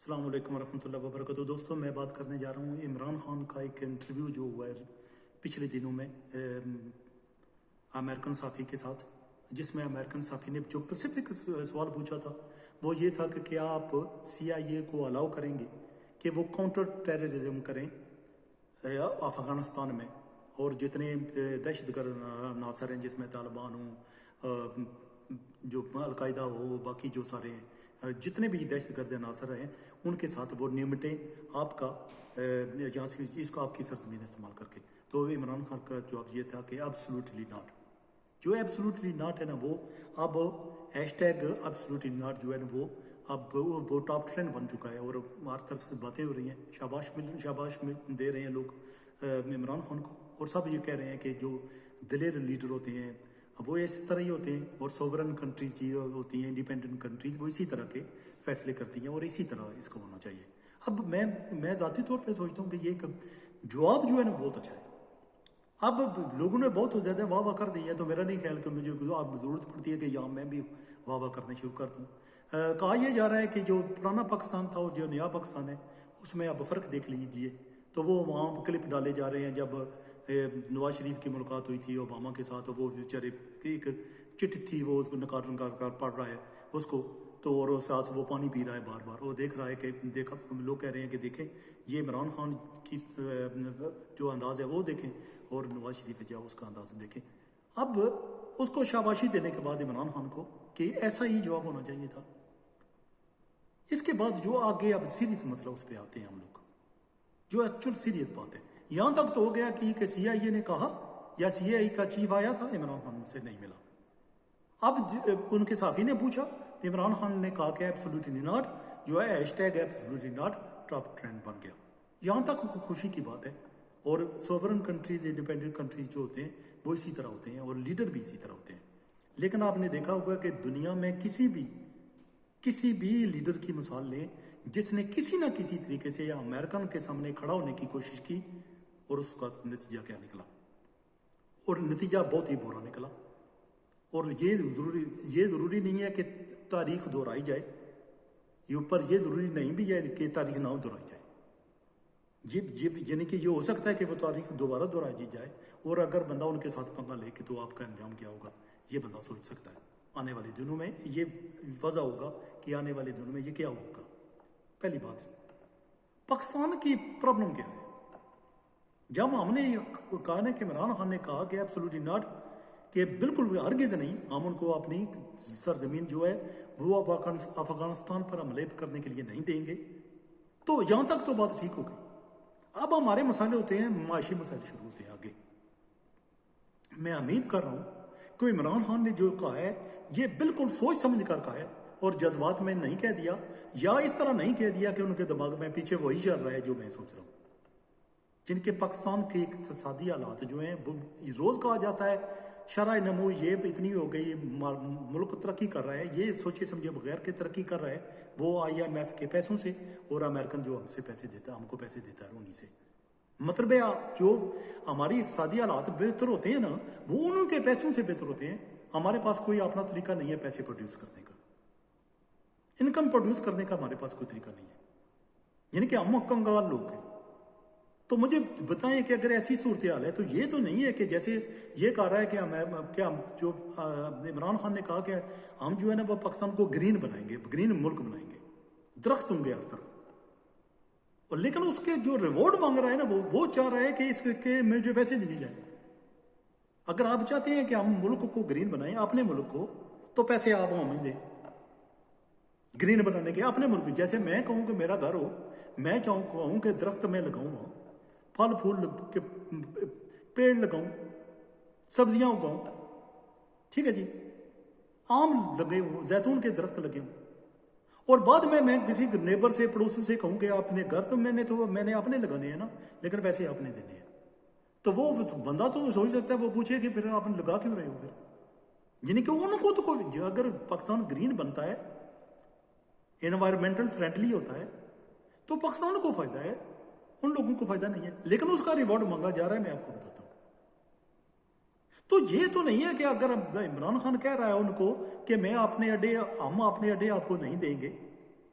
السلام علیکم ورحمۃ اللہ وبرکاتہ۔ دوستوں، میں بات کرنے جا رہا ہوں عمران خان کا ایک انٹرویو جو ہوا ہے پچھلے دنوں میں امریکن صحافی کے ساتھ، جس میں امریکن صحافی نے جو اسپیسیفک سوال پوچھا تھا وہ یہ تھا کہ کیا آپ CIA کو الاؤ کریں گے کہ وہ کاؤنٹر ٹیررزم کریں افغانستان میں، اور جتنے دہشت گرد عناصر ہیں جس میں طالبان ہوں، جو القاعدہ ہو، باقی جو سارے ہیں، جتنے بھی دہشت گرد عناصر ہیں ان کے ساتھ وہ نمٹیں آپ کا جہاں سے اس کو آپ کی سرزمین استعمال کر کے۔ تو عمران خان کا جواب یہ تھا کہ ایبسولوٹلی ناٹ۔ جو ایبسولوٹلی ناٹ ہے نا، وہ اب ہیشٹیگ ایبسولوٹلی ناٹ جو ہے نا وہ ٹاپ ٹرینڈ بن چکا ہے، اور ہر طرف سے باتیں ہو رہی ہیں، شاباش دے رہے ہیں لوگ عمران خان کو، اور سب یہ کہہ رہے ہیں کہ جو دلیر لیڈر ہوتے ہیں وہ اس طرح ہی ہوتے ہیں، اور سوورن کنٹریز جو ہوتی ہیں، انڈیپینڈنٹ کنٹریز، وہ اسی طرح کے فیصلے کرتی ہیں، اور اسی طرح اس کو ہونا چاہیے۔ اب میں ذاتی طور پہ سوچتا ہوں کہ یہ جواب جو ہے نا بہت اچھا ہے۔ اب لوگوں نے بہت زیادہ واہ واہ کر دی ہے، تو میرا نہیں خیال کہ مجھے اب ضرورت پڑتی ہے کہ یہاں میں بھی واہ واہ کرنے شروع کر دوں۔ کہا یہ جا رہا ہے کہ جو پرانا پاکستان تھا اور جو نیا پاکستان ہے اس میں اب فرق دیکھ لیجئے، تو وہ وہاں کلپ ڈالے جا رہے ہیں جب نواز شریف کی ملاقات ہوئی تھی اوباما کے ساتھ، وہ بیچارے ایک چٹھی تھی، وہ اس کو نکار پڑھ رہا ہے اس کو، تو اور ساتھ وہ پانی پی رہا ہے بار بار، وہ دیکھ رہا ہے کہ دیکھا، لوگ کہہ رہے ہیں کہ دیکھیں یہ عمران خان کی جو انداز ہے وہ دیکھیں، اور نواز شریف ہے اس کا انداز دیکھیں۔ اب اس کو شاباشی دینے کے بعد عمران خان کو کہ ایسا ہی جواب ہونا چاہیے تھا۔ اس کے بعد جو آگے اب سیریس مسئلہ اس پہ آتے ہیں ہم لوگ، جو ایکچوئل سیریس بات ہے، یہاں تک تو ہو گیا کہ CIA نے کہا یا CIA کا چیف آیا تھا، عمران خان سے نہیں ملا۔ اب ان کے صحافی نے پوچھا، عمران خان نے کہا کہ ایبسولوٹلی ناٹ جو ہے ہیشٹیگ ایبسولوٹلی ناٹ ٹاپ ٹرینڈ بن گیا۔ یہاں تک خوشی کی بات ہے، اور سوورن کنٹریز، انڈیپینڈنٹ کنٹریز جو ہوتے ہیں وہ اسی طرح ہوتے ہیں، اور لیڈر بھی اسی طرح ہوتے ہیں۔ لیکن آپ نے دیکھا ہوگا کہ دنیا میں کسی بھی لیڈر کی مثال لیں جس نے کسی نہ کسی طریقے سے امریکن کے سامنے کھڑا ہونے کی کوشش کی، اور اس کا نتیجہ کیا نکلا، اور نتیجہ بہت ہی برا نکلا۔ اور یہ ضروری نہیں ہے کہ تاریخ دہرائی جائے، یہ ضروری نہیں بھی ہے کہ تاریخ نہ دہرائی جائے، یعنی کہ یہ ہو سکتا ہے کہ وہ تاریخ دوبارہ دہرائی جائے، اور اگر بندہ ان کے ساتھ پنگا لے کہ تو آپ کا انجام کیا ہوگا، یہ بندہ سوچ سکتا ہے۔ آنے والے دنوں میں یہ وضع ہوگا کہ آنے والے دنوں میں یہ کیا ہوگا۔ پہلی بات، پاکستان کی پرابلم کیا ہے؟ جب ہم نے کہا نا کہ عمران خان نے کہا کہ ایبسولوٹلی ناٹ، کہ بالکل ہرگز نہیں، ہم ان کو اپنی سرزمین جو ہے وہ افغانستان پر حملے کرنے کے لیے نہیں دیں گے، تو یہاں تک تو بات ٹھیک ہو گئی۔ اب ہمارے مسائل ہوتے ہیں، معاشی مسائل شروع ہوتے ہیں آگے۔ میں امید کر رہا ہوں کہ عمران خان نے جو کہا ہے یہ بالکل سوچ سمجھ کر کہا ہے، اور جذبات میں نہیں کہہ دیا، یا اس طرح نہیں کہہ دیا کہ ان کے دماغ میں پیچھے وہی چل رہا ہے جو میں سوچ رہا ہوں، جن کے پاکستان کے اقتصادی حالات جو ہیں، روز کہا جاتا ہے شرح نمو یہ اتنی ہو گئی، ملک ترقی کر رہا ہے، یہ سوچے سمجھے بغیر کے ترقی کر رہا ہے، وہ IMF کے پیسوں سے، اور امریکن جو ہم سے پیسے دیتا ہے، ہم کو پیسے دیتا ہے انہی سے۔ مطلب جو ہماری اقتصادی حالات بہتر ہوتے ہیں نا، وہ ان کے پیسوں سے بہتر ہوتے ہیں۔ ہمارے پاس کوئی اپنا طریقہ نہیں ہے پیسے پروڈیوس کرنے کا، انکم پروڈیوس کرنے کا ہمارے پاس کوئی طریقہ نہیں ہے، یعنی کہ ہم کنگال لوگ ہیں۔ تو مجھے بتائیں کہ اگر ایسی صورتحال ہے تو یہ تو نہیں ہے کہ جیسے یہ کہہ رہا ہے کہ جو عمران خان نے کہا کہ ہم جو ہے نا وہ پاکستان کو گرین بنائیں گے، گرین ملک بنائیں گے، درخت ہوں گے ہر طرف، اور لیکن اس کے جو ریوارڈ مانگ رہا ہے نا وہ چاہ رہا ہے کہ اس کے میں جو پیسے دیے جائیں۔ اگر آپ چاہتے ہیں کہ ہم ملک کو گرین بنائیں، اپنے ملک کو، تو پیسے آپ ہمیں دیں گرین بنانے کے اپنے ملک۔ جیسے میں کہوں کہ میرا گھر ہو، میں کہوں کہ درخت میں لگاؤں، وہاں پھل پھول کے پیڑ لگاؤں، سبزیاں اگاؤں، ٹھیک ہے جی، آم لگے ہوں، زیتون کے درخت لگے ہوں، اور بعد میں کسی نیبر سے، پڑوسی سے کہوں کہ اپنے گھر تو میں نے اپنے لگانے ہیں نا، لیکن پیسے آپ نے دینے ہیں، تو وہ بندہ تو سوچ سکتا ہے، وہ پوچھے کہ پھر آپ لگا کیوں رہے ہو پھر، یعنی کہ ان کو تو اگر پاکستان گرین بنتا ہے، انوائرمنٹل فرینڈلی ہوتا ہے، تو پاکستان کو فائدہ ہے، ان لوگوں کو فائدہ نہیں ہے، لیکن اس کا ریوارڈ مانگا جا رہا ہے۔ میں آپ کو بتاتا ہوں، تو یہ تو نہیں ہے کہ اگر عمران خان کہہ رہا ہے ان کو کہ ہم اپنے اڈے آپ کو نہیں دیں گے،